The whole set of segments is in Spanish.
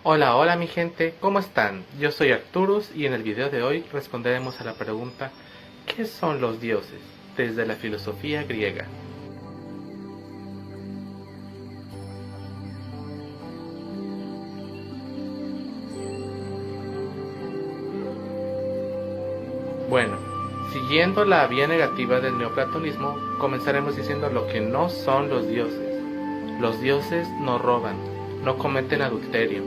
Hola, hola mi gente, ¿cómo están? Yo soy Arturus y en el video de hoy responderemos a la pregunta ¿qué son los dioses? Desde la filosofía griega. Bueno, siguiendo la vía negativa del neoplatonismo, comenzaremos diciendo lo que no son los dioses. Los dioses no roban, no cometen adulterio,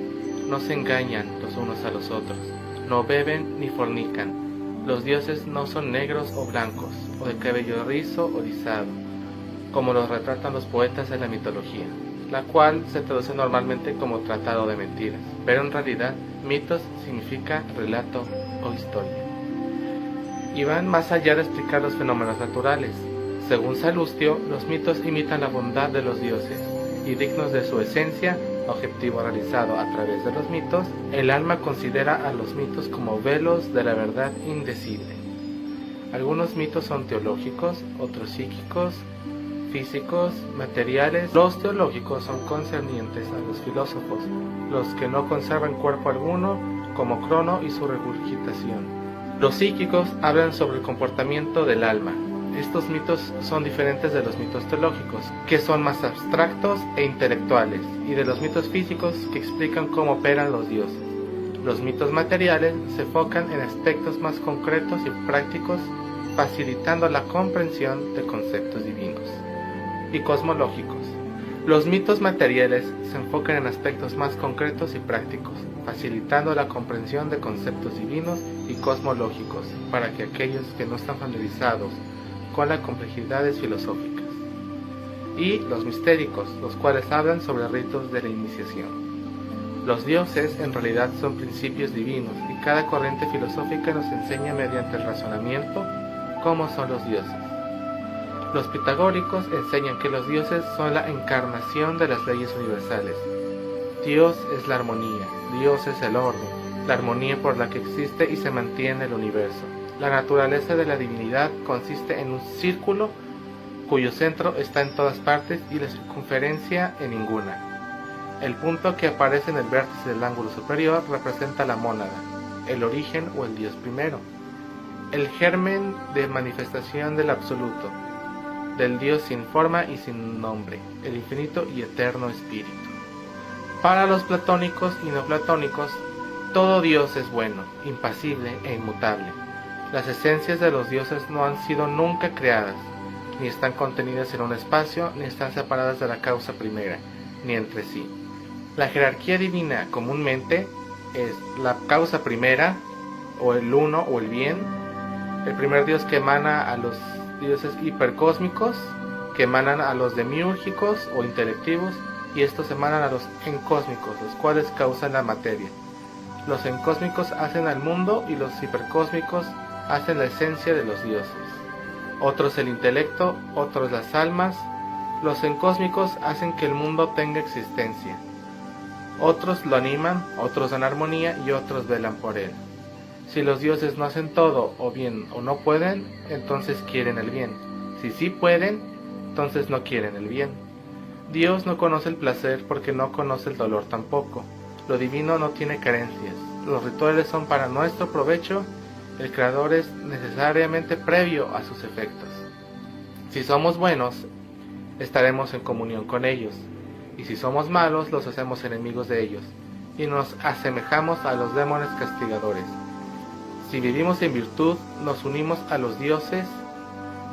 no se engañan los unos a los otros, no beben ni fornican. Los dioses no son negros o blancos, o de cabello rizo o rizado, como los retratan los poetas de la mitología, la cual se traduce normalmente como tratado de mentiras, pero en realidad mitos significa relato o historia. Y van más allá de explicar los fenómenos naturales. Según Salustio, los mitos imitan la bondad de los dioses, y dignos de su esencia, objetivo realizado a través de los mitos, el alma considera a los mitos como velos de la verdad indecible. Algunos mitos son teológicos, otros psíquicos, físicos, materiales. Los teológicos son concernientes a los filósofos, los que no conservan cuerpo alguno, como Crono y su regurgitación. Los psíquicos hablan sobre el comportamiento del alma. Estos mitos son diferentes de los mitos teológicos, que son más abstractos e intelectuales, y de los mitos físicos, que explican cómo operan los dioses. Los mitos materiales se enfocan en aspectos más concretos y prácticos, facilitando la comprensión de conceptos divinos. Y cosmológicos. Los mitos materiales se enfocan en aspectos más concretos y prácticos, facilitando la comprensión de conceptos divinos y cosmológicos para que aquellos que no están familiarizados con las complejidades filosóficas. Y los mistéricos, los cuales hablan sobre ritos de la iniciación. Los dioses en realidad son principios divinos y cada corriente filosófica nos enseña mediante el razonamiento cómo son los dioses. Los pitagóricos enseñan que los dioses son la encarnación de las leyes universales. Dios es la armonía, Dios es el orden, la armonía por la que existe y se mantiene el universo. La naturaleza de la divinidad consiste en un círculo cuyo centro está en todas partes y la circunferencia en ninguna. El punto que aparece en el vértice del ángulo superior representa la mónada, el origen o el Dios primero, el germen de manifestación del absoluto, del Dios sin forma y sin nombre, el infinito y eterno espíritu. Para los platónicos y neoplatónicos, todo Dios es bueno, impasible e inmutable. Las esencias de los dioses no han sido nunca creadas, ni están contenidas en un espacio, ni están separadas de la causa primera, ni entre sí. La jerarquía divina comúnmente es la causa primera, o el uno o el bien, el primer Dios que emana a los dioses hipercósmicos, que emanan a los demiúrgicos o intelectivos, y estos emanan a los encósmicos, los cuales causan la materia. Los encósmicos hacen al mundo y los hipercósmicos hacen la esencia de los dioses. Otros el intelecto, otros las almas. Los encósmicos hacen que el mundo tenga existencia. Otros lo animan, otros dan armonía y otros velan por él. Si los dioses no hacen todo o bien o no pueden, entonces quieren el bien. Si sí pueden, entonces no quieren el bien. Dios no conoce el placer porque no conoce el dolor tampoco. Lo divino no tiene carencias. Los rituales son para nuestro provecho. El creador es necesariamente previo a sus efectos. Si somos buenos, estaremos en comunión con ellos. Y si somos malos, los hacemos enemigos de ellos. Y nos asemejamos a los demonios castigadores. Si vivimos en virtud, nos unimos a los dioses.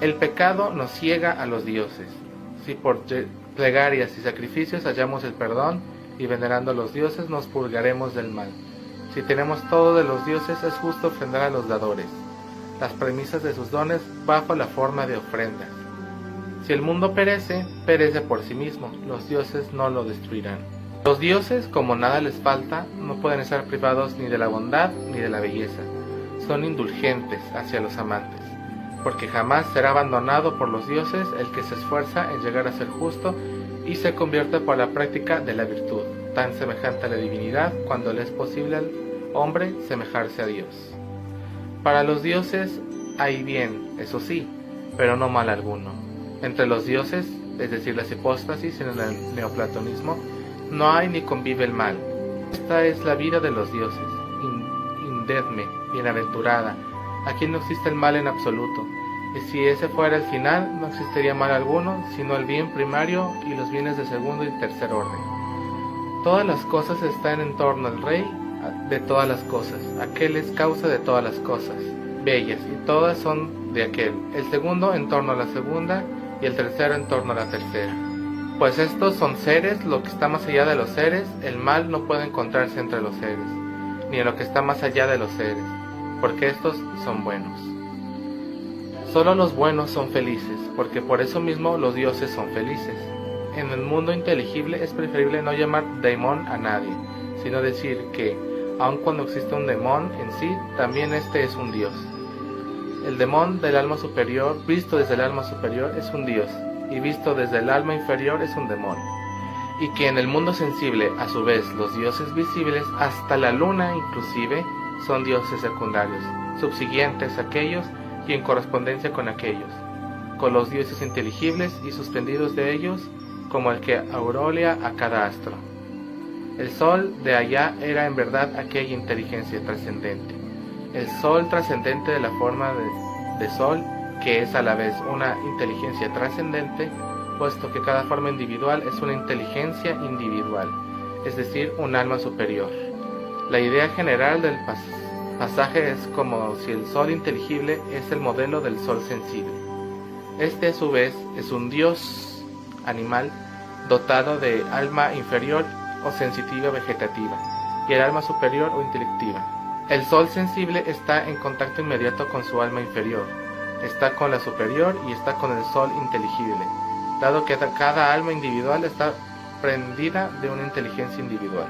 El pecado nos ciega a los dioses. Si por plegarias y sacrificios hallamos el perdón y venerando a los dioses nos purgaremos del mal. Si tenemos todo de los dioses, es justo ofrendar a los dadores, las premisas de sus dones bajo la forma de ofrendas. Si el mundo perece, perece por sí mismo, los dioses no lo destruirán. Los dioses, como nada les falta, no pueden estar privados ni de la bondad ni de la belleza. Son indulgentes hacia los amantes, porque jamás será abandonado por los dioses el que se esfuerza en llegar a ser justo y se convierte por la práctica de la virtud, tan semejante a la divinidad cuando le es posible al hombre semejarse a Dios. Para los dioses hay bien, eso sí, pero no mal alguno. Entre los dioses, es decir, las hipóstasis en el neoplatonismo, no hay ni convive el mal. Esta es la vida de los dioses, indedme, bienaventurada. Aquí no existe el mal en absoluto, y si ese fuera el final, no existiría mal alguno, sino el bien primario y los bienes de segundo y tercer orden. Todas las cosas están en torno al Rey de todas las cosas, aquel es causa de todas las cosas, bellas, y todas son de aquel, el segundo en torno a la segunda, y el tercero en torno a la tercera. Pues estos son seres, lo que está más allá de los seres, el mal no puede encontrarse entre los seres, ni en lo que está más allá de los seres, porque estos son buenos. Solo los buenos son felices, porque por eso mismo los dioses son felices. En el mundo inteligible es preferible no llamar daimon a nadie, sino decir que, aun cuando existe un demon en sí, también este es un dios. El demon del alma superior, visto desde el alma superior, es un dios, y visto desde el alma inferior es un demon. Y que en el mundo sensible, a su vez, los dioses visibles, hasta la luna inclusive, son dioses secundarios, subsiguientes a aquellos y en correspondencia con aquellos, con los dioses inteligibles y suspendidos de ellos, como el que aureola a cada astro. El sol de allá era en verdad aquella inteligencia trascendente, el sol trascendente de la forma de sol, que es a la vez una inteligencia trascendente, puesto que cada forma individual es una inteligencia individual, es decir, un alma superior. La idea general del pasaje es como si el sol inteligible es el modelo del sol sensible. Este a su vez es un dios animal dotado de alma inferior o sensitiva vegetativa y el alma superior o intelectiva. El sol sensible está en contacto inmediato con su alma inferior, está con la superior y está con el sol inteligible, dado que cada alma individual está prendida de una inteligencia individual.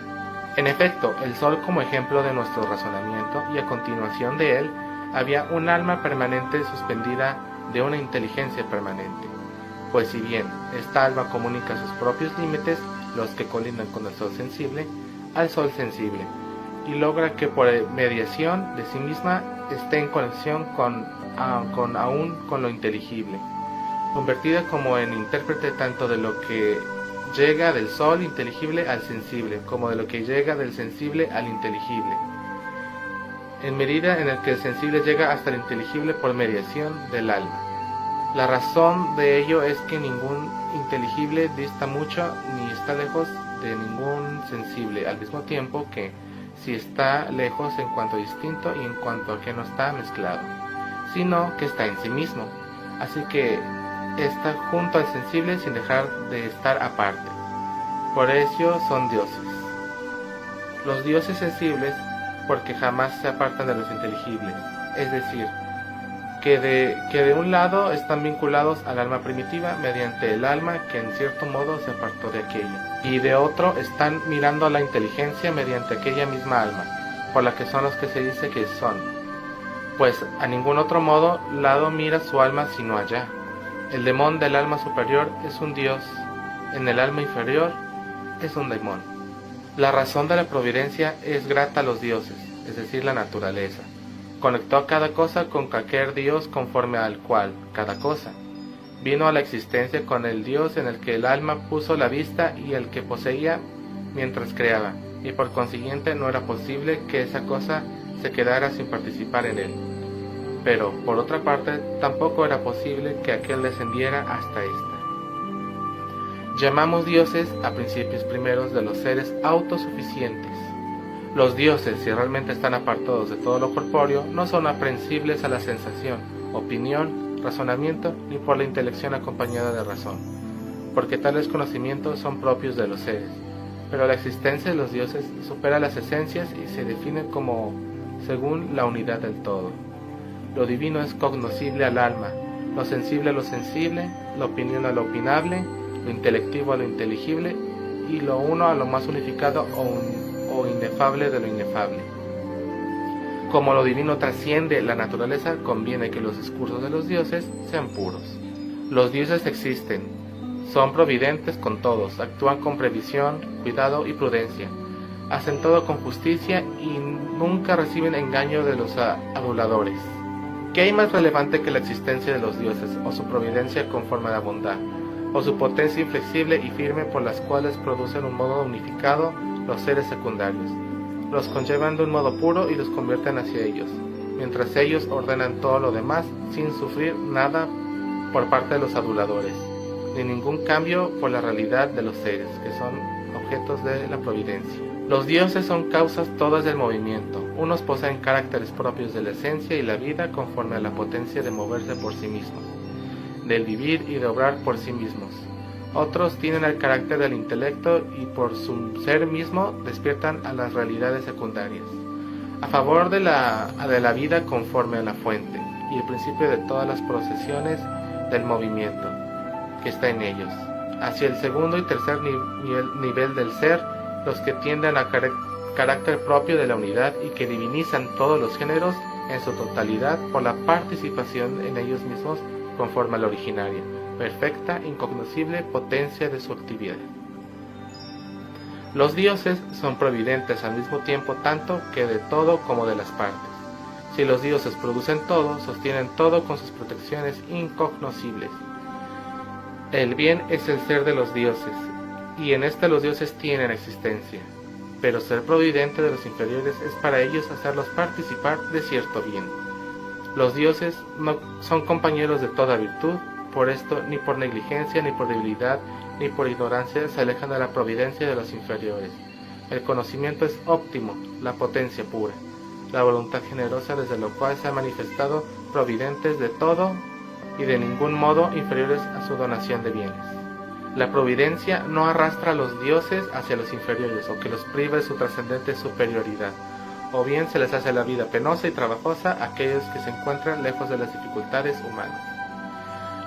En efecto, el sol como ejemplo de nuestro razonamiento, y a continuación de él, había un alma permanente suspendida de una inteligencia permanente. Pues si bien esta alma comunica sus propios límites, los que colindan con el sol sensible, al sol sensible, y logra que por mediación de sí misma esté en conexión con lo inteligible, convertida como en intérprete tanto de lo que llega del sol inteligible al sensible, como de lo que llega del sensible al inteligible, en medida en la que el sensible llega hasta el inteligible por mediación del alma. La razón de ello es que ningún inteligible dista mucho ni está lejos de ningún sensible, al mismo tiempo que si está lejos en cuanto distinto y en cuanto a que no está mezclado, sino que está en sí mismo, así que está junto al sensible sin dejar de estar aparte. Por ello son dioses. Los dioses sensibles, porque jamás se apartan de los inteligibles, es decir, que de un lado están vinculados al alma primitiva mediante el alma que en cierto modo se apartó de aquella, y de otro están mirando a la inteligencia mediante aquella misma alma, por la que son los que se dice que son, pues a ningún otro modo lado mira su alma sino allá. El demon del alma superior es un dios, en el alma inferior es un daimon. La razón de la providencia es grata a los dioses, es decir, la naturaleza. Conectó a cada cosa con cualquier dios conforme al cual, cada cosa, vino a la existencia con el dios en el que el alma puso la vista y el que poseía mientras creaba, y por consiguiente no era posible que esa cosa se quedara sin participar en él. Pero, por otra parte, tampoco era posible que aquel descendiera hasta ésta. Llamamos dioses a principios primeros de los seres autosuficientes. Los dioses, si realmente están apartados de todo lo corpóreo, no son aprehensibles a la sensación, opinión, razonamiento, ni por la intelección acompañada de razón, porque tales conocimientos son propios de los seres. Pero la existencia de los dioses supera las esencias y se define como según la unidad del todo. Lo divino es cognoscible al alma, lo sensible a lo sensible, la opinión a lo opinable, lo intelectivo a lo inteligible, y lo uno a lo más unificado o inefable de lo inefable. Como lo divino trasciende la naturaleza, conviene que los discursos de los dioses sean puros. Los dioses existen, son providentes con todos, actúan con previsión, cuidado y prudencia, hacen todo con justicia y nunca reciben engaño de los aduladores. ¿Qué hay más relevante que la existencia de los dioses, o su providencia conforme a la bondad, o su potencia inflexible y firme por las cuales producen un modo unificado los seres secundarios. Los conllevan de un modo puro y los convierten hacia ellos, mientras ellos ordenan todo lo demás sin sufrir nada por parte de los aduladores, ni ningún cambio por la realidad de los seres, que son objetos de la providencia. Los dioses son causas todas del movimiento. Unos poseen caracteres propios de la esencia y la vida conforme a la potencia de moverse por sí mismos, del vivir y de obrar por sí mismos. Otros tienen el carácter del intelecto y por su ser mismo despiertan a las realidades secundarias, a favor de la vida conforme a la fuente y el principio de todas las procesiones del movimiento que está en ellos. Hacia el segundo y tercer nivel del ser, los que tienden a carácter propio de la unidad y que divinizan todos los géneros en su totalidad por la participación en ellos mismos conforme a la originaria, perfecta, incognoscible potencia de su actividad. Los dioses son providentes al mismo tiempo tanto que de todo como de las partes. Si los dioses producen todo, sostienen todo con sus protecciones incognoscibles. El bien es el ser de los dioses, y en este los dioses tienen existencia, pero ser providente de los inferiores es para ellos hacerlos participar de cierto bien. Los dioses no son compañeros de toda virtud, por esto ni por negligencia, ni por debilidad, ni por ignorancia se alejan de la providencia de los inferiores. El conocimiento es óptimo, la potencia pura, la voluntad generosa desde lo cual se han manifestado providentes de todo y de ningún modo inferiores a su donación de bienes. La providencia no arrastra a los dioses hacia los inferiores o que los priva de su trascendente superioridad, o bien se les hace la vida penosa y trabajosa a aquellos que se encuentran lejos de las dificultades humanas.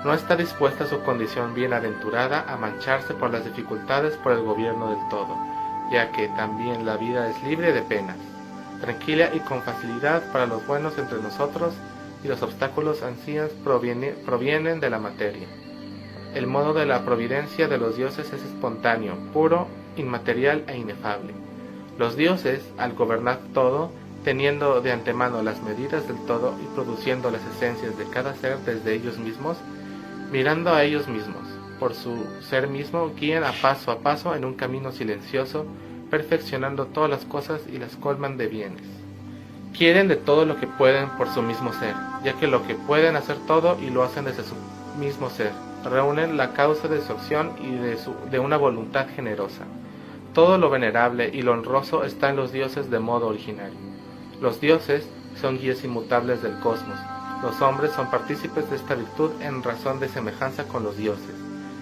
No está dispuesta su condición bienaventurada a mancharse por las dificultades por el gobierno del todo, ya que también la vida es libre de penas, tranquila y con facilidad para los buenos entre nosotros, y los obstáculos ancianos provienen de la materia. El modo de la providencia de los dioses es espontáneo, puro, inmaterial e inefable. Los dioses, al gobernar todo, teniendo de antemano las medidas del todo y produciendo las esencias de cada ser desde ellos mismos, mirando a ellos mismos, por su ser mismo, guían a paso en un camino silencioso, perfeccionando todas las cosas y las colman de bienes. Quieren de todo lo que pueden por su mismo ser, ya que lo que pueden hacer todo y lo hacen desde su mismo ser. Reúnen la causa de su acción y de una voluntad generosa. Todo lo venerable y lo honroso está en los dioses de modo originario. Los dioses son guías inmutables del cosmos. Los hombres son partícipes de esta virtud en razón de semejanza con los dioses.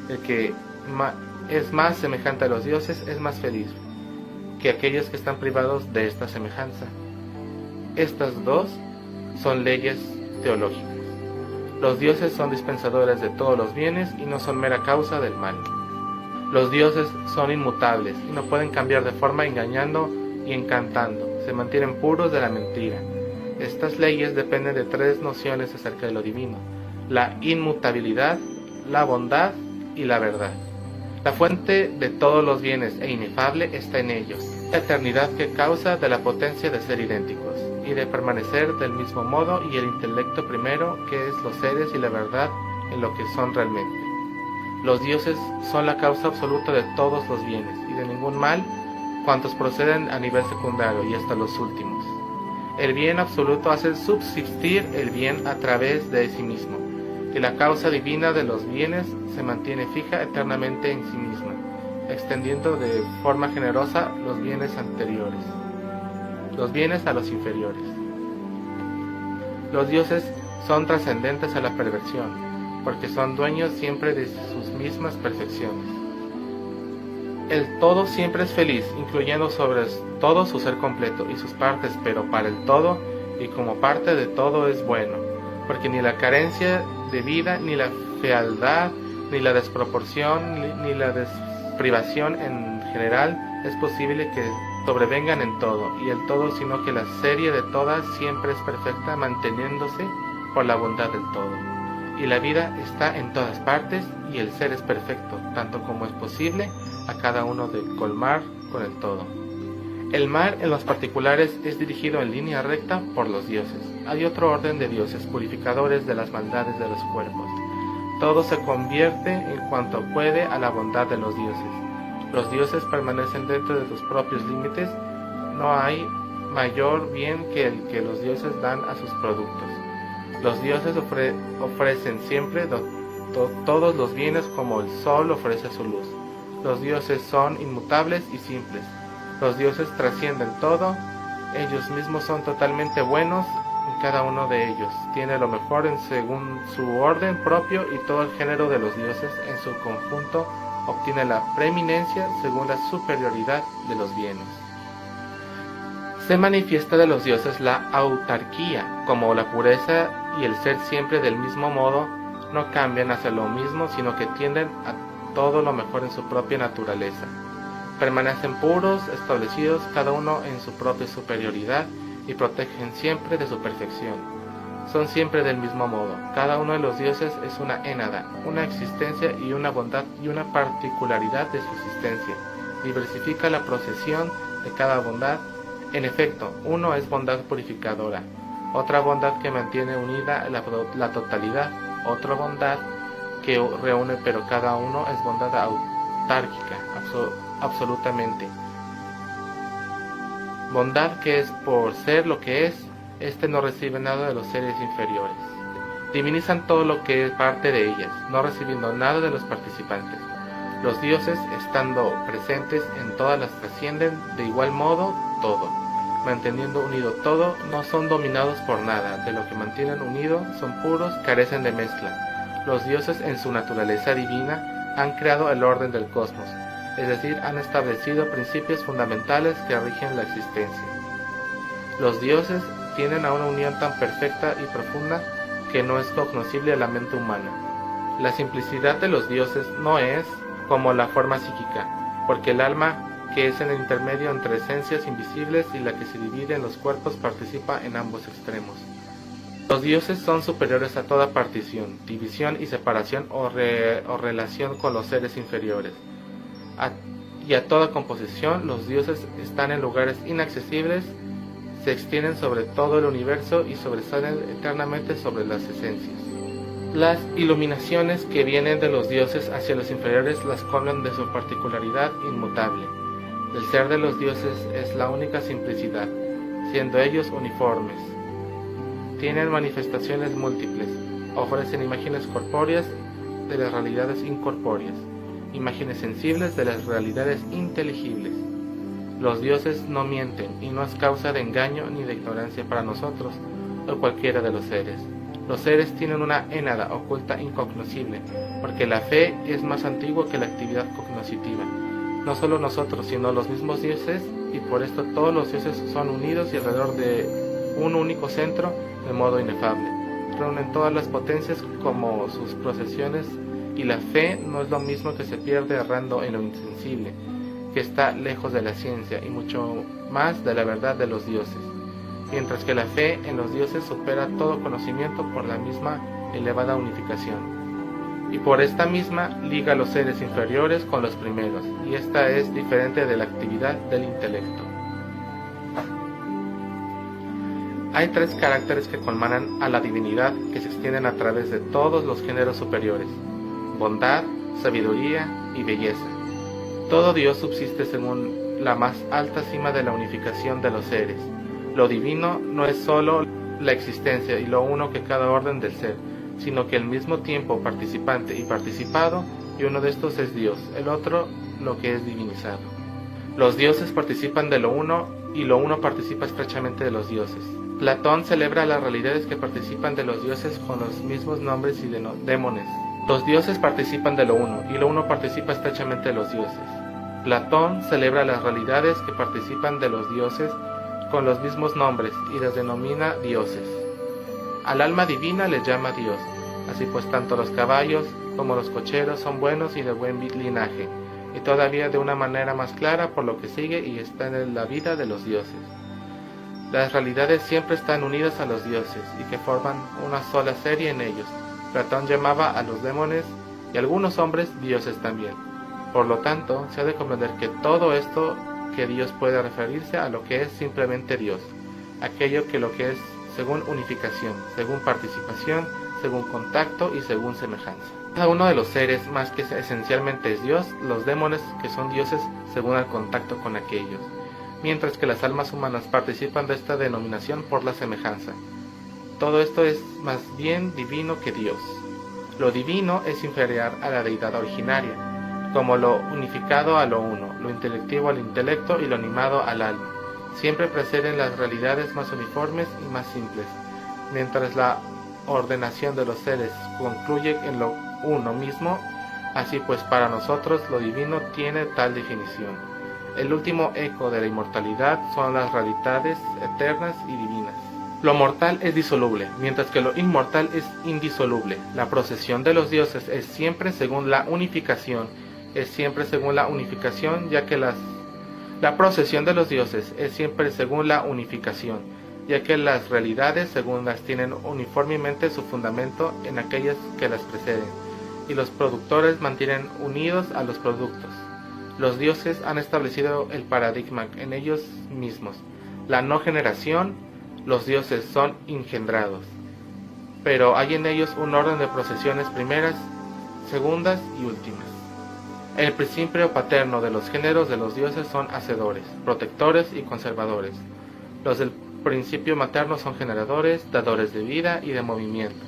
El que es más semejante a los dioses es más feliz que aquellos que están privados de esta semejanza. Estas dos son leyes teológicas. Los dioses son dispensadores de todos los bienes y no son mera causa del mal. Los dioses son inmutables y no pueden cambiar de forma engañando y encantando. Se mantienen puros de la mentira. Estas leyes dependen de tres nociones acerca de lo divino: la inmutabilidad, la bondad y la verdad. La fuente de todos los bienes e inefable está en ellos, la eternidad que causa de la potencia de ser idénticos y de permanecer del mismo modo, y el intelecto primero, que es los seres, y la verdad en lo que son realmente. Los dioses son la causa absoluta de todos los bienes y de ningún mal, cuantos proceden a nivel secundario y hasta los últimos. El bien absoluto hace subsistir el bien a través de sí mismo, y la causa divina de los bienes se mantiene fija eternamente en sí misma, extendiendo de forma generosa los bienes anteriores, los bienes a los inferiores. Los dioses son trascendentes a la perversión, porque son dueños siempre de sus mismas perfecciones. El todo siempre es feliz, incluyendo sobre todo su ser completo y sus partes, pero para el todo y como parte de todo es bueno, porque ni la carencia de vida, ni la fealdad, ni la desproporción, ni la desprivación en general es posible que sobrevengan en todo, y el todo, sino que la serie de todas siempre es perfecta, manteniéndose por la bondad del todo. Y la vida está en todas partes, y el ser es perfecto, tanto como es posible a cada uno de colmar con el todo. El mal en los particulares es dirigido en línea recta por los dioses. Hay otro orden de dioses, purificadores de las maldades de los cuerpos. Todo se convierte en cuanto puede a la bondad de los dioses. los dioses permanecen dentro de sus propios límites, no hay mayor bien que el que los dioses dan a sus productos. Los dioses ofrecen siempre todos los bienes como el sol ofrece su luz. Los dioses son inmutables y simples. Los dioses trascienden todo. Ellos mismos son totalmente buenos y cada uno de ellos tiene lo mejor según su orden propio, y todo el género de los dioses en su conjunto obtiene la preeminencia según la superioridad de los bienes. Se manifiesta de los dioses la autarquía, como la pureza y el ser siempre del mismo modo, no cambian hacia lo mismo, sino que tienden a todo lo mejor en su propia naturaleza. Permanecen puros, establecidos cada uno en su propia superioridad, y protegen siempre de su perfección. Son siempre del mismo modo. Cada uno de los dioses es una énada, una existencia y una bondad y una particularidad de su existencia. Diversifica la procesión de cada bondad. En efecto, uno es bondad purificadora, otra bondad que mantiene unida la totalidad, otra bondad que reúne, pero cada uno es bondad autárquica, absolutamente. Bondad que es por ser lo que es, no recibe nada de los seres inferiores. Divinizan todo lo que es parte de ellas, no recibiendo nada de los participantes. Los dioses, estando presentes en todas las, trascienden de igual modo todo. Manteniendo unido todo, no son dominados por nada. De lo que mantienen unido, son puros, carecen de mezcla. Los dioses, en su naturaleza divina, han creado el orden del cosmos, es decir, han establecido principios fundamentales que rigen la existencia. Los dioses tienen a una unión tan perfecta y profunda que no es cognoscible a la mente humana. La simplicidad de los dioses no es como la forma psíquica, porque el alma, que es en el intermedio entre esencias invisibles y la que se divide en los cuerpos, participa en ambos extremos. Los dioses son superiores a toda partición, división y separación o relación con los seres inferiores. Y a toda composición. Los dioses están en lugares inaccesibles, se extienden sobre todo el universo y sobresalen eternamente sobre las esencias. Las iluminaciones que vienen de los dioses hacia los inferiores las colman de su particularidad inmutable. El ser de los dioses es la única simplicidad, siendo ellos uniformes. Tienen manifestaciones múltiples, ofrecen imágenes corpóreas de las realidades incorpóreas, imágenes sensibles de las realidades inteligibles. Los dioses no mienten y no es causa de engaño ni de ignorancia para nosotros o cualquiera de los seres. Los seres tienen una énada oculta incognoscible, porque la fe es más antigua que la actividad cognoscitiva. No solo nosotros, sino los mismos dioses, y por esto todos los dioses son unidos y alrededor de un único centro de modo inefable. Reúnen todas las potencias como sus procesiones, y la fe no es lo mismo que se pierde errando en lo insensible, que está lejos de la ciencia y mucho más de la verdad de los dioses, mientras que la fe en los dioses supera todo conocimiento por la misma elevada unificación. Y por esta misma liga los seres inferiores con los primeros, y esta es diferente de la actividad del intelecto. Hay tres caracteres que colmanan a la divinidad, que se extienden a través de todos los géneros superiores: bondad, sabiduría y belleza. Todo Dios subsiste según la más alta cima de la unificación de los seres. Lo divino no es sólo la existencia y lo uno que cada orden del ser, sino que al mismo tiempo participante y participado, y uno de estos es Dios, el otro lo que es divinizado. Los dioses participan de lo uno, y lo uno participa estrechamente de los dioses. Platón celebra las realidades que participan de los dioses con los mismos nombres y démones. Los dioses participan de lo uno, y lo uno participa estrechamente de los dioses. Platón celebra las realidades que participan de los dioses con los mismos nombres, y las denomina dioses. Al alma divina le llama Dios. Así pues, tanto los caballos como los cocheros son buenos y de buen linaje, y todavía de una manera más clara por lo que sigue y está en la vida de los dioses. Las realidades siempre están unidas a los dioses y que forman una sola serie en ellos. Platón llamaba a los demones y a algunos hombres dioses también. Por lo tanto, se ha de comprender que todo esto que Dios puede referirse a lo que es simplemente Dios, aquello que lo que es según unificación, según participación, según contacto y según semejanza. Cada uno de los seres más que esencialmente es Dios, los demonios que son dioses según el contacto con aquellos, mientras que las almas humanas participan de esta denominación por la semejanza. Todo esto es más bien divino que Dios. Lo divino es inferior a la deidad originaria, como lo unificado a lo uno, lo intelectivo al intelecto y lo animado al alma. Siempre preceden las realidades más uniformes y más simples, mientras la ordenación de los seres concluye en lo uno mismo. Así pues, para nosotros lo divino tiene tal definición. El último eco de la inmortalidad son las realidades eternas y divinas. Lo mortal es disoluble, mientras que lo inmortal es indisoluble. La procesión de los dioses es siempre según la unificación, ya que la procesión de los dioses es siempre según la unificación, ya que las realidades segundas tienen uniformemente su fundamento en aquellas que las preceden, y los productores mantienen unidos a los productos. Los dioses han establecido el paradigma en ellos mismos, la no generación. Los dioses son engendrados, pero hay en ellos un orden de procesiones primeras, segundas y últimas. El principio paterno de los géneros de los dioses son hacedores, protectores y conservadores. Los del principio materno son generadores, dadores de vida y de movimiento,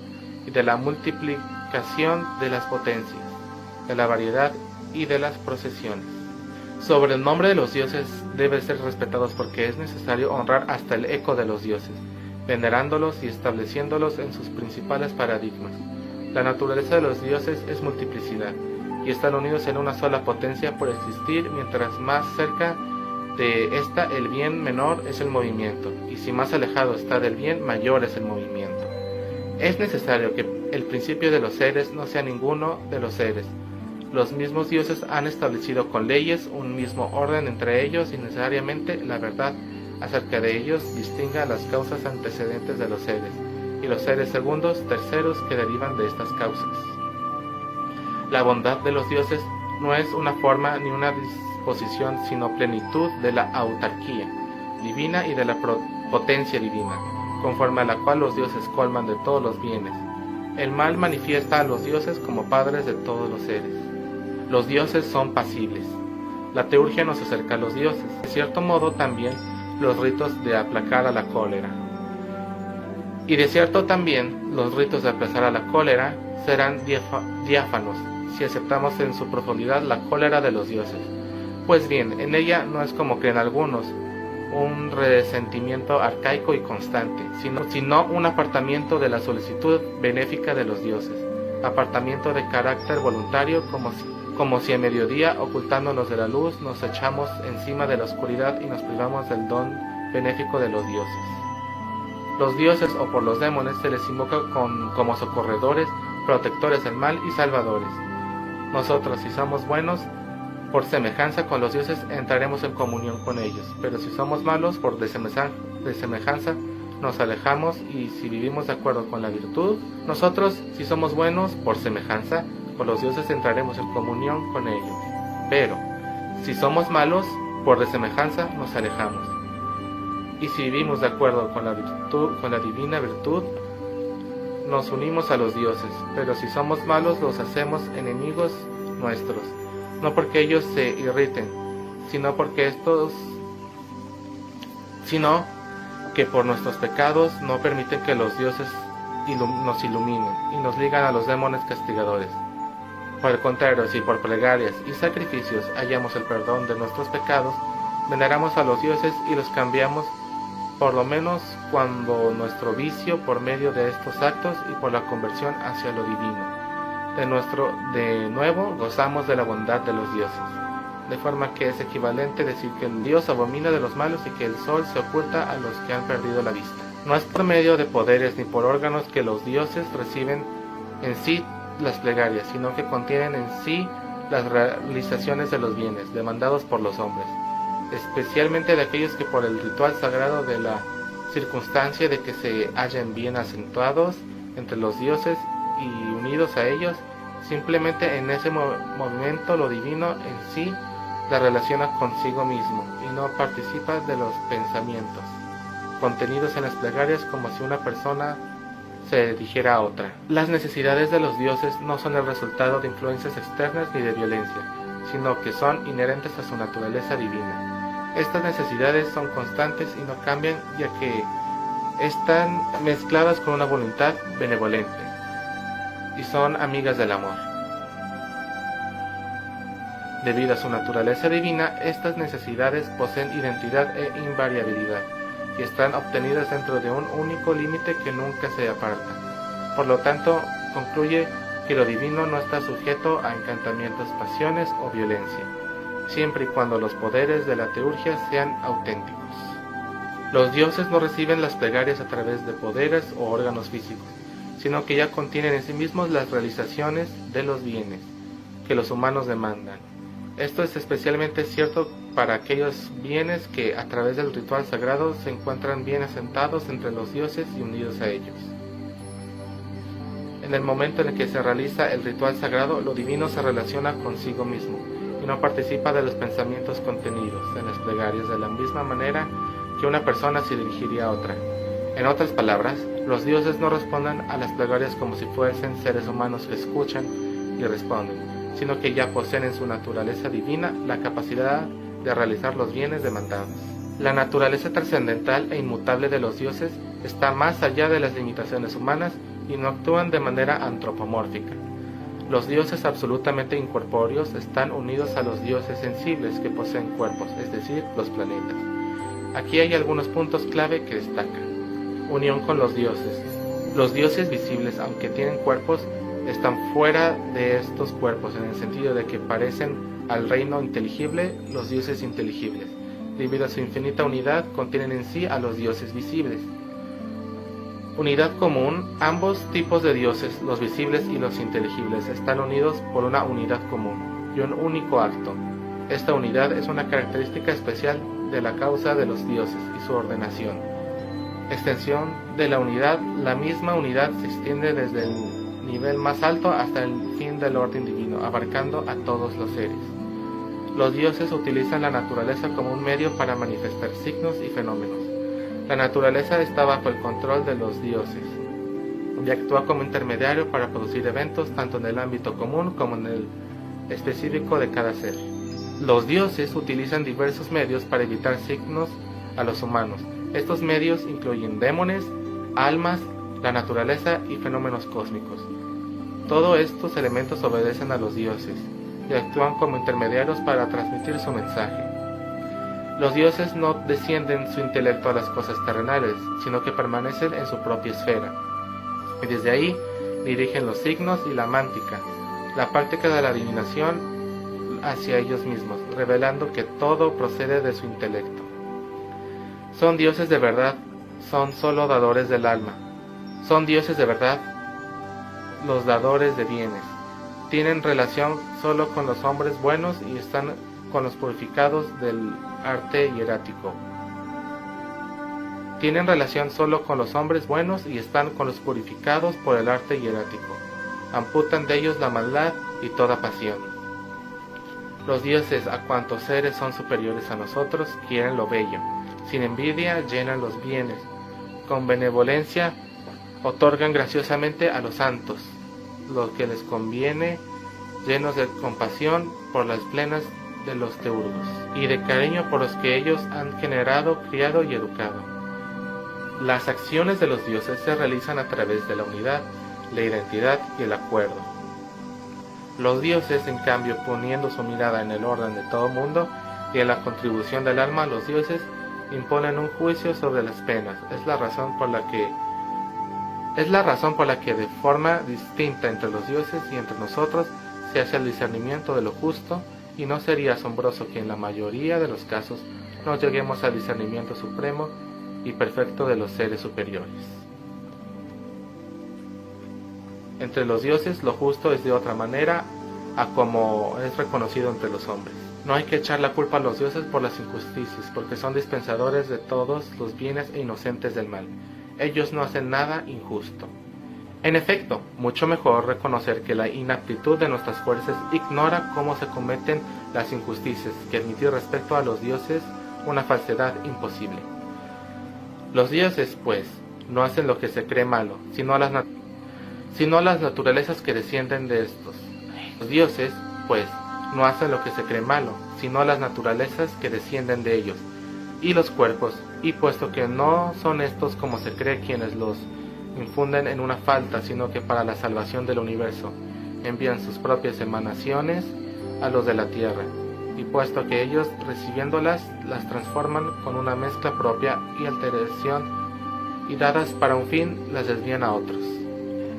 y de la multiplicación de las potencias, de la variedad y de las procesiones. Sobre el nombre de los dioses debe ser respetados porque es necesario honrar hasta el eco de los dioses, venerándolos y estableciéndolos en sus principales paradigmas. La naturaleza de los dioses es multiplicidad, y están unidos en una sola potencia por existir. Mientras más cerca de esta el bien, menor es el movimiento, y si más alejado está del bien, mayor es el movimiento. Es necesario que el principio de los seres no sea ninguno de los seres. Los mismos dioses han establecido con leyes un mismo orden entre ellos, y necesariamente la verdad acerca de ellos distinga las causas antecedentes de los seres, y los seres segundos, terceros, que derivan de estas causas. La bondad de los dioses no es una forma ni una disposición, sino plenitud de la autarquía divina y de la potencia divina, conforme a la cual los dioses colman de todos los bienes. El mal manifiesta a los dioses como padres de todos los seres. Los dioses son pasibles. La teurgia nos acerca a los dioses. De cierto modo también los ritos de aplacar a la cólera. Y de cierto también los ritos de aplazar a la cólera serán diáfanos, si aceptamos en su profundidad la cólera de los dioses. Pues bien, en ella no es como creen algunos, un resentimiento arcaico y constante, sino un apartamiento de la solicitud benéfica de los dioses, apartamiento de carácter voluntario, como si a mediodía, ocultándonos de la luz, nos echamos encima de la oscuridad y nos privamos del don benéfico de los dioses. Los dioses, o por los demonios, se les invoca como socorredores, protectores del mal y salvadores. Nosotros, si somos buenos, por semejanza con los dioses entraremos en comunión con ellos, pero si somos malos, por semejanza nos alejamos, y si vivimos de acuerdo con la virtud, nosotros, si somos buenos, por semejanza con los dioses entraremos en comunión con ellos, pero si somos malos, por desemejanza nos alejamos. Y si vivimos de acuerdo con la divina virtud, nos unimos a los dioses, pero si somos malos, los hacemos enemigos nuestros, no porque ellos se irriten, sino que por nuestros pecados no permiten que los dioses nos iluminen y nos ligan a los demonios castigadores. Por el contrario, si por plegarias y sacrificios hallamos el perdón de nuestros pecados, veneramos a los dioses y los cambiamos, por lo menos cuando nuestro vicio, por medio de estos actos y por la conversión hacia lo divino, de nuevo gozamos de la bondad de los dioses, de forma que es equivalente decir que el Dios abomina de los malos y que el sol se oculta a los que han perdido la vista. No es por medio de poderes ni por órganos que los dioses reciben en sí las plegarias, sino que contienen en sí las realizaciones de los bienes demandados por los hombres, especialmente de aquellos que por el ritual sagrado de la circunstancia de que se hallen bien acentuados entre los dioses y unidos a ellos, simplemente en ese movimiento lo divino en sí la relaciona consigo mismo y no participa de los pensamientos contenidos en las plegarias, como si una persona se dijera a otra. Las necesidades de los dioses no son el resultado de influencias externas ni de violencia, sino que son inherentes a su naturaleza divina. Estas necesidades son constantes y no cambian, ya que están mezcladas con una voluntad benevolente y son amigas del amor. Debido a su naturaleza divina, estas necesidades poseen identidad e invariabilidad y están obtenidas dentro de un único límite que nunca se aparta. Por lo tanto, concluye que lo divino no está sujeto a encantamientos, pasiones o violencia, siempre y cuando los poderes de la teurgia sean auténticos. Los dioses no reciben las plegarias a través de poderes o órganos físicos, sino que ya contienen en sí mismos las realizaciones de los bienes que los humanos demandan. Esto es especialmente cierto para aquellos bienes que a través del ritual sagrado se encuentran bien asentados entre los dioses y unidos a ellos. En el momento en el que se realiza el ritual sagrado, lo divino se relaciona consigo mismo y no participa de los pensamientos contenidos en las plegarias de la misma manera que una persona se dirigiría a otra. En otras palabras, los dioses no responden a las plegarias como si fuesen seres humanos que escuchan y responden, sino que ya poseen en su naturaleza divina la capacidad de realizar los bienes demandados. La naturaleza trascendental e inmutable de los dioses está más allá de las limitaciones humanas y no actúan de manera antropomórfica. Los dioses absolutamente incorpóreos están unidos a los dioses sensibles que poseen cuerpos, es decir, los planetas. Aquí hay algunos puntos clave que destacan. Unión con los dioses. Los dioses visibles, aunque tienen cuerpos, están fuera de estos cuerpos, en el sentido de que parecen al reino inteligible los dioses inteligibles. Debido a su infinita unidad, contienen en sí a los dioses visibles. Unidad común. Ambos tipos de dioses, los visibles y los inteligibles, están unidos por una unidad común y un único acto. Esta unidad es una característica especial de la causa de los dioses y su ordenación. Extensión de la unidad. La misma unidad se extiende desde el nivel más alto hasta el fin del orden divino, abarcando a todos los seres. Los dioses utilizan la naturaleza como un medio para manifestar signos y fenómenos. La naturaleza está bajo el control de los dioses y actúa como intermediario para producir eventos tanto en el ámbito común como en el específico de cada ser. Los dioses utilizan diversos medios para evitar signos a los humanos. Estos medios incluyen demones, almas, la naturaleza y fenómenos cósmicos. Todos estos elementos obedecen a los dioses y actúan como intermediarios para transmitir su mensaje. Los dioses no descienden su intelecto a las cosas terrenales, sino que permanecen en su propia esfera, y desde ahí dirigen los signos y la mántica, la práctica de la adivinación hacia ellos mismos, revelando que todo procede de su intelecto. Son dioses de verdad, son solo dadores del alma. Son dioses de verdad, los dadores de bienes. Tienen relación solo con los hombres buenos y están con los purificados del arte hierático. Tienen relación solo con los hombres buenos y están con los purificados por el arte hierático. Amputan de ellos la maldad y toda pasión. Los dioses, a cuantos seres son superiores a nosotros, quieren lo bello. Sin envidia, llenan los bienes. Con benevolencia, otorgan graciosamente a los santos lo que les conviene, llenos de compasión por las plenas de los teurgos y de cariño por los que ellos han generado, criado y educado. Las acciones de los dioses se realizan a través de la unidad, la identidad y el acuerdo. Los dioses, en cambio, poniendo su mirada en el orden de todo mundo y en la contribución del alma, los dioses imponen un juicio sobre las penas. Es la razón por la que de forma distinta entre los dioses y entre nosotros se hace el discernimiento de lo justo, y no sería asombroso que en la mayoría de los casos no lleguemos al discernimiento supremo y perfecto de los seres superiores. Entre los dioses lo justo es de otra manera a como es reconocido entre los hombres. No hay que echar la culpa a los dioses por las injusticias, porque son dispensadores de todos los bienes e inocentes del mal. Ellos no hacen nada injusto. En efecto, mucho mejor reconocer que la inaptitud de nuestras fuerzas ignora cómo se cometen las injusticias que admitir respecto a los dioses una falsedad imposible. Los dioses, pues, no hacen lo que se cree malo, sino las naturalezas que descienden de estos. Los dioses, pues, no hacen lo que se cree malo, sino las naturalezas que descienden de ellos, y los cuerpos, y puesto que no son estos como se cree quienes los infunden en una falta, sino que para la salvación del universo envían sus propias emanaciones a los de la tierra, y puesto que ellos recibiéndolas las transforman con una mezcla propia y alteración, y dadas para un fin las desvían a otros.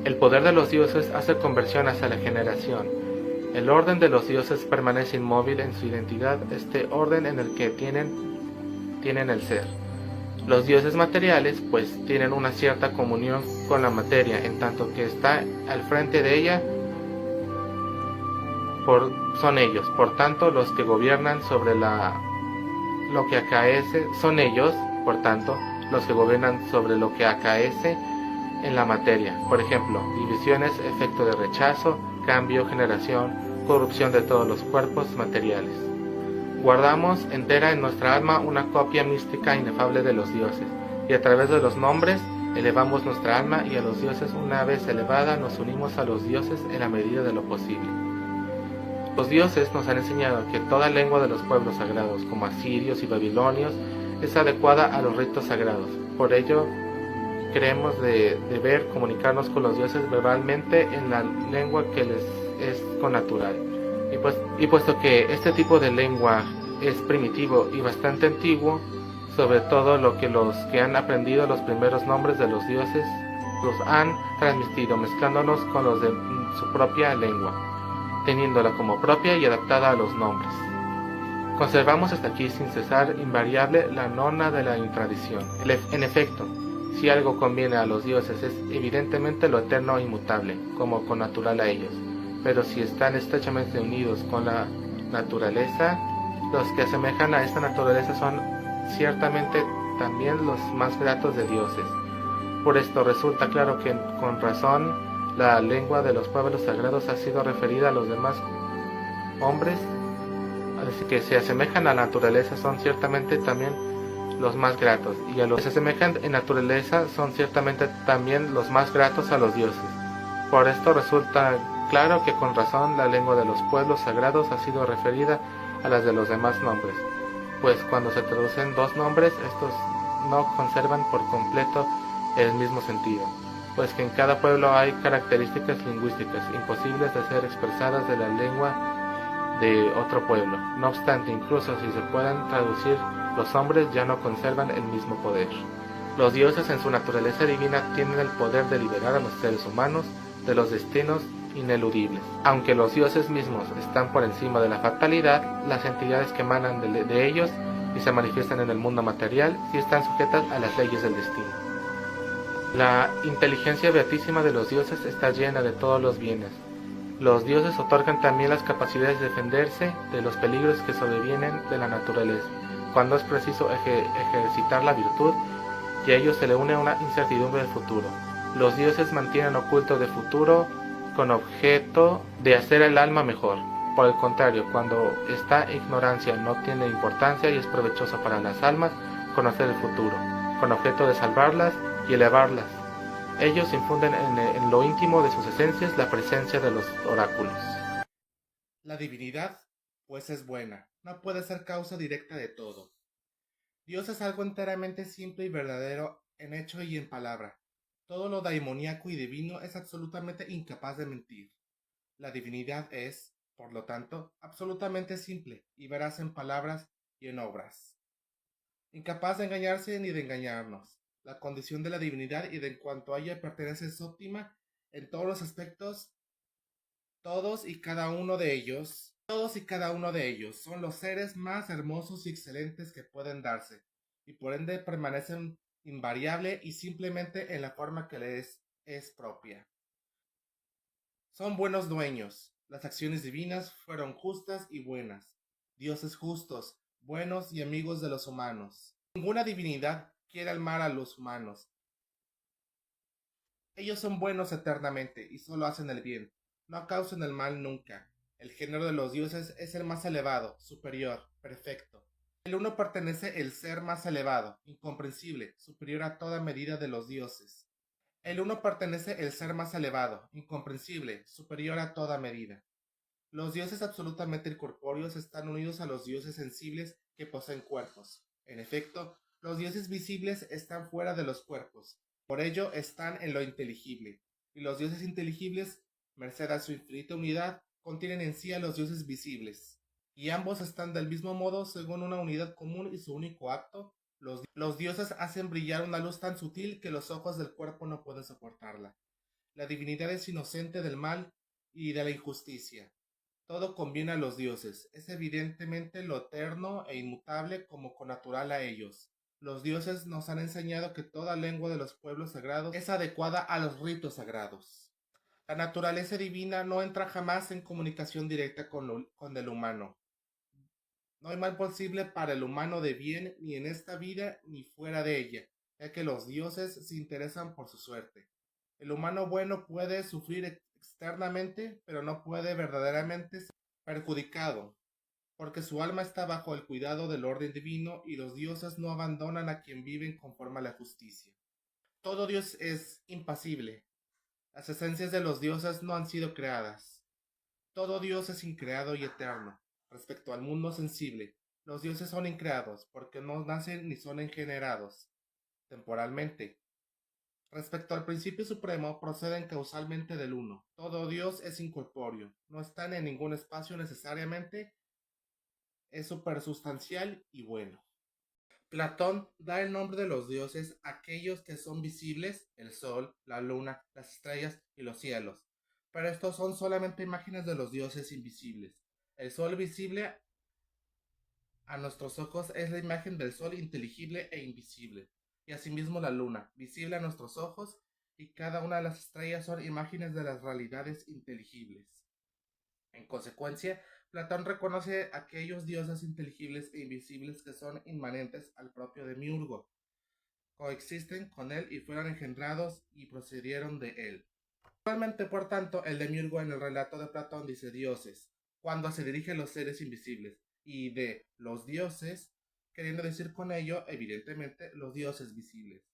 El poder de los dioses hace conversión hacia la generación. El orden de los dioses permanece inmóvil en su identidad, este orden en el que tienen el ser. Los dioses materiales, pues, tienen una cierta comunión con la materia, en tanto que está al frente de ella, son ellos, por tanto, los que gobiernan sobre lo que acaece, son ellos, por tanto, los que gobiernan sobre lo que acaece en la materia, por ejemplo, divisiones, efecto de rechazo, cambio, generación, corrupción de todos los cuerpos materiales. Guardamos entera en nuestra alma una copia mística inefable de los dioses, y a través de los nombres elevamos nuestra alma, y a los dioses una vez elevada nos unimos a los dioses en la medida de lo posible. Los dioses nos han enseñado que toda lengua de los pueblos sagrados, como asirios y babilonios, es adecuada a los ritos sagrados. Por ello, creemos deber comunicarnos con los dioses verbalmente en la lengua que les es connatural. Y puesto que este tipo de lengua es primitivo y bastante antiguo, sobre todo lo que los que han aprendido los primeros nombres de los dioses los han transmitido, mezclándonos con los de su propia lengua, teniéndola como propia y adaptada a los nombres. Conservamos hasta aquí sin cesar invariable la norma de la tradición. En efecto, si algo conviene a los dioses es evidentemente lo eterno e inmutable, como connatural a ellos. Pero si están estrechamente unidos con la naturaleza, los que asemejan a esta naturaleza son ciertamente también los más gratos de dioses. Por esto resulta claro que con razón la lengua de los pueblos sagrados ha sido referida a los demás hombres, que se asemejan a la naturaleza son ciertamente también los más gratos, y a los que se asemejan en naturaleza son ciertamente también los más gratos a los dioses. Por esto resulta claro que con razón la lengua de los pueblos sagrados ha sido referida a las de los demás nombres, pues cuando se traducen dos nombres, estos no conservan por completo el mismo sentido, pues que en cada pueblo hay características lingüísticas imposibles de ser expresadas de la lengua de otro pueblo. No obstante, incluso si se pueden traducir, los hombres ya no conservan el mismo poder. Los dioses en su naturaleza divina tienen el poder de liberar a los seres humanos de los destinos ineludibles. Aunque los dioses mismos están por encima de la fatalidad, las entidades que emanan de ellos y se manifiestan en el mundo material sí están sujetas a las leyes del destino. La inteligencia beatísima de los dioses está llena de todos los bienes. Los dioses otorgan también las capacidades de defenderse de los peligros que sobrevienen de la naturaleza, cuando es preciso ejercitar la virtud, y a ellos se le une una incertidumbre del futuro. Los dioses mantienen oculto el futuro con objeto de hacer el alma mejor. Por el contrario, cuando esta ignorancia no tiene importancia y es provechoso para las almas conocer el futuro, con objeto de salvarlas y elevarlas. Ellos infunden en lo íntimo de sus esencias la presencia de los oráculos. La divinidad, pues, es buena, no puede ser causa directa de todo. Dios es algo enteramente simple y verdadero en hecho y en palabra. Todo lo daimoníaco y divino es absolutamente incapaz de mentir. La divinidad es, por lo tanto, absolutamente simple y veraz en palabras y en obras. Incapaz de engañarse ni de engañarnos. La condición de la divinidad y de en cuanto a ella pertenece es óptima en todos los aspectos. Todos y cada uno de ellos son los seres más hermosos y excelentes que pueden darse, y por ende permanecen invariable y simplemente en la forma que les es propia. Son buenos dueños. Las acciones divinas fueron justas y buenas. Dioses justos, buenos y amigos de los humanos. Ninguna divinidad quiere al mal a los humanos. Ellos son buenos eternamente y solo hacen el bien. No causan el mal nunca. El género de los dioses es el más elevado, superior, perfecto. El uno pertenece el ser más elevado, incomprensible, superior a toda medida de los dioses. El uno pertenece el ser más elevado, incomprensible, superior a toda medida. Los dioses absolutamente incorpóreos están unidos a los dioses sensibles que poseen cuerpos. En efecto, los dioses visibles están fuera de los cuerpos, por ello están en lo inteligible, y los dioses inteligibles, merced a su infinita unidad, contienen en sí a los dioses visibles, y ambos están del mismo modo según una unidad común y su único acto. Los dioses hacen brillar una luz tan sutil que los ojos del cuerpo no pueden soportarla. La divinidad es inocente del mal y de la injusticia. Todo conviene a los dioses, es evidentemente lo eterno e inmutable como connatural a ellos. Los dioses nos han enseñado que toda lengua de los pueblos sagrados es adecuada a los ritos sagrados. La naturaleza divina no entra jamás en comunicación directa con el humano. No hay mal posible para el humano de bien ni en esta vida ni fuera de ella, ya que los dioses se interesan por su suerte. El humano bueno puede sufrir externamente, pero no puede verdaderamente ser perjudicado, porque su alma está bajo el cuidado del orden divino y los dioses no abandonan a quien viven conforme a la justicia. Todo Dios es impasible. Las esencias de los dioses no han sido creadas. Todo Dios es increado y eterno. Respecto al mundo sensible, los dioses son increados porque no nacen ni son engenerados temporalmente. Respecto al principio supremo, proceden causalmente del uno. Todo Dios es incorpóreo, no están en ningún espacio necesariamente, es supersustancial y bueno. Platón da el nombre de los dioses a aquellos que son visibles, el sol, la luna, las estrellas y los cielos. Pero estos son solamente imágenes de los dioses invisibles. El sol visible a nuestros ojos es la imagen del sol inteligible e invisible, y asimismo la luna, visible a nuestros ojos, y cada una de las estrellas son imágenes de las realidades inteligibles. En consecuencia, Platón reconoce aquellos dioses inteligibles e invisibles que son inmanentes al propio demiurgo, coexisten con él y fueron engendrados y procedieron de él. Actualmente, por tanto, el demiurgo en el relato de Platón dice dioses, cuando se dirige a los seres invisibles, y de los dioses, queriendo decir con ello, evidentemente, los dioses visibles.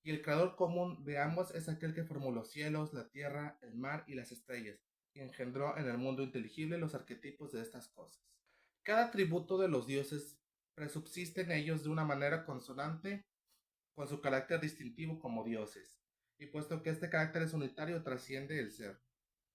Y el creador común de ambos es aquel que formó los cielos, la tierra, el mar y las estrellas, y engendró en el mundo inteligible los arquetipos de estas cosas. Cada atributo de los dioses presubsiste en ellos de una manera consonante con su carácter distintivo como dioses, y puesto que este carácter es unitario trasciende el ser,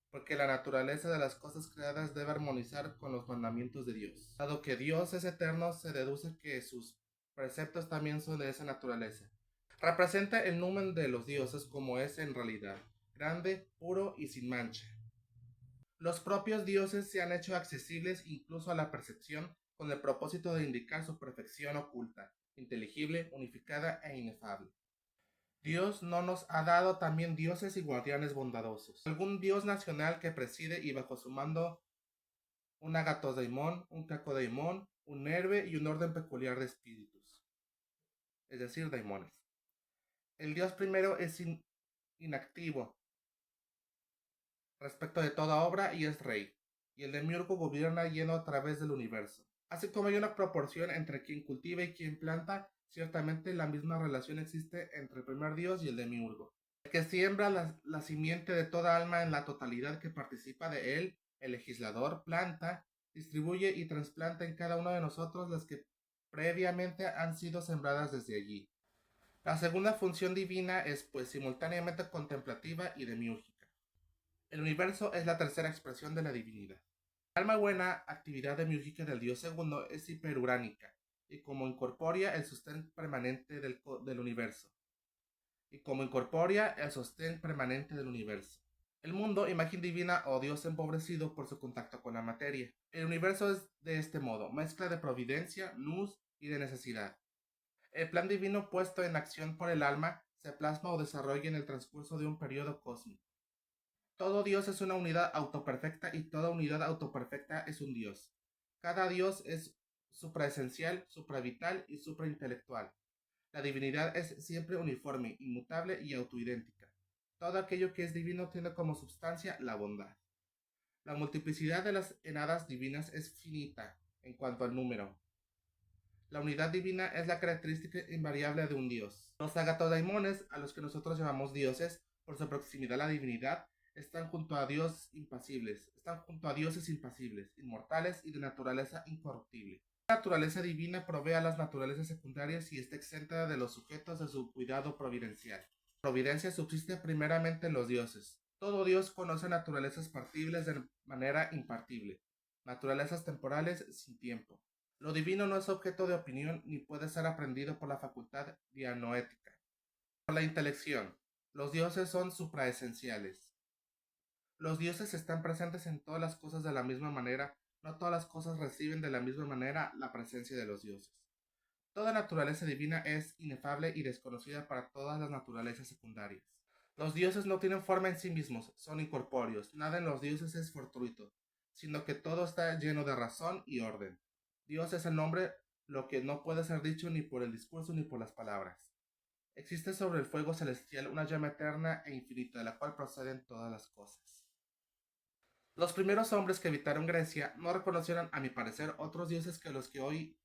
porque la naturaleza de las cosas creadas debe armonizar con los mandamientos de Dios. Dado que Dios es eterno, se deduce que sus preceptos también son de esa naturaleza. Representa el numen de los dioses como es en realidad, grande, puro y sin mancha. Los propios dioses se han hecho accesibles incluso a la percepción con el propósito de indicar su perfección oculta, inteligible, unificada e inefable. Dios no nos ha dado también dioses y guardianes bondadosos. Algún dios nacional que preside y bajo su mando un agatodaimón, un cacodaimón, un herbe y un orden peculiar de espíritus, es decir, daimones. El dios primero es inactivo respecto de toda obra y es rey, y el demiurgo gobierna lleno a través del universo. Así como hay una proporción entre quien cultiva y quien planta, ciertamente la misma relación existe entre el primer dios y el demiurgo. El que siembra la simiente de toda alma en la totalidad que participa de él, el legislador, planta, distribuye y trasplanta en cada uno de nosotros las que previamente han sido sembradas desde allí. La segunda función divina es pues simultáneamente contemplativa y demiúrgica. El universo es la tercera expresión de la divinidad. El alma buena, actividad demiúrgica del dios segundo, es hiperuránica, y como incorpórea el sostén permanente del universo. Y como incorpórea el sostén permanente del universo. El mundo, imagen divina o Dios empobrecido por su contacto con la materia. El universo es de este modo, mezcla de providencia, luz y de necesidad. El plan divino puesto en acción por el alma se plasma o desarrolla en el transcurso de un periodo cósmico. Todo Dios es una unidad autoperfecta y toda unidad autoperfecta es un Dios. Cada Dios es supraesencial, supravital y supraintelectual. La divinidad es siempre uniforme, inmutable y autoidéntica. Todo aquello que es divino tiene como substancia la bondad. La multiplicidad de las enadas divinas es finita en cuanto al número. La unidad divina es la característica invariable de un dios. Los agatodaimones, a los que nosotros llamamos dioses, por su proximidad a la divinidad, están junto a dioses impasibles, inmortales y de naturaleza incorruptible. La naturaleza divina provee a las naturalezas secundarias y está exenta de los sujetos de su cuidado providencial. La providencia subsiste primeramente en los dioses. Todo dios conoce naturalezas partibles de manera impartible, naturalezas temporales sin tiempo. Lo divino no es objeto de opinión ni puede ser aprendido por la facultad dianoética. Por la intelección, los dioses son supraesenciales. Los dioses están presentes en todas las cosas de la misma manera, no todas las cosas reciben de la misma manera la presencia de los dioses. Toda naturaleza divina es inefable y desconocida para todas las naturalezas secundarias. Los dioses no tienen forma en sí mismos, son incorpóreos, nada en los dioses es fortuito, sino que todo está lleno de razón y orden. Dios es el nombre, lo que no puede ser dicho ni por el discurso ni por las palabras. Existe sobre el fuego celestial una llama eterna e infinita, de la cual proceden todas las cosas. Los primeros hombres que habitaron Grecia no reconocieron, a mi parecer, otros dioses que los que hoy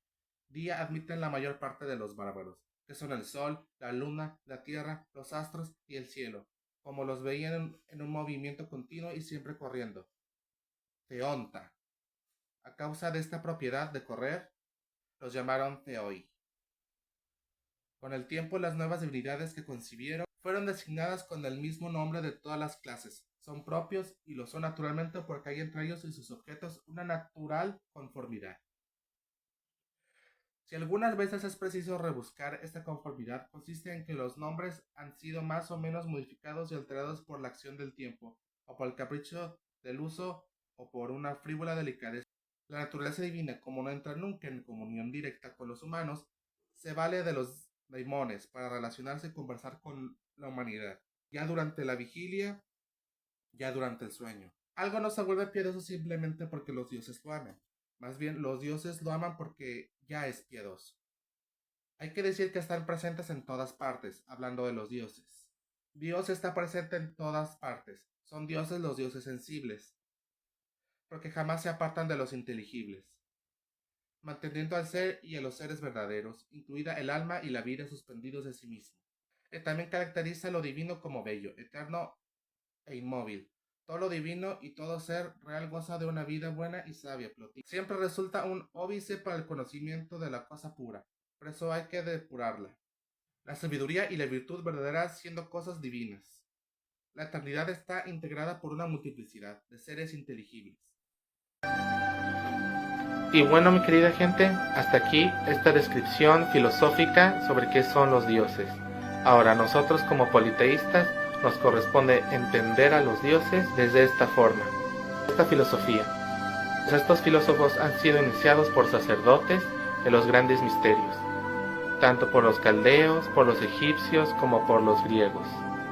día admiten la mayor parte de los bárbaros, que son el sol, la luna, la tierra, los astros y el cielo, como los veían en un movimiento continuo y siempre corriendo. Theonta. A causa de esta propiedad de correr, los llamaron Theoi. Con el tiempo, las nuevas divinidades que concibieron fueron designadas con el mismo nombre de todas las clases. Son propios y lo son naturalmente porque hay entre ellos y sus objetos una natural conformidad. Si algunas veces es preciso rebuscar esta conformidad, consiste en que los nombres han sido más o menos modificados y alterados por la acción del tiempo, o por el capricho del uso, o por una frívola delicadeza. La naturaleza divina, como no entra nunca en comunión directa con los humanos, se vale de los daimones para relacionarse y conversar con la humanidad, ya durante la vigilia, ya durante el sueño. Algo no se vuelve piadoso simplemente porque los dioses lo amen. Más bien, los dioses lo aman porque ya es piadoso. Hay que decir que están presentes en todas partes, hablando de los dioses. Dios está presente en todas partes. Son dioses los dioses sensibles, porque jamás se apartan de los inteligibles, manteniendo al ser y a los seres verdaderos, incluida el alma y la vida suspendidos de sí mismo. También caracteriza lo divino como bello, eterno e inmóvil. Todo lo divino y todo ser real goza de una vida buena y sabia. Siempre resulta un óbice para el conocimiento de la cosa pura, por eso hay que depurarla. La sabiduría y la virtud verdaderas siendo cosas divinas. La eternidad está integrada por una multiplicidad de seres inteligibles. Y bueno, mi querida gente, hasta aquí esta descripción filosófica sobre qué son los dioses. Ahora, nosotros como politeístas nos corresponde entender a los dioses desde esta forma, esta filosofía. Estos filósofos han sido iniciados por sacerdotes de los grandes misterios, tanto por los caldeos, por los egipcios, como por los griegos.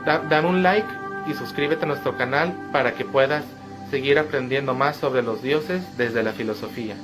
Dame un like y suscríbete a nuestro canal para que puedas seguir aprendiendo más sobre los dioses desde la filosofía.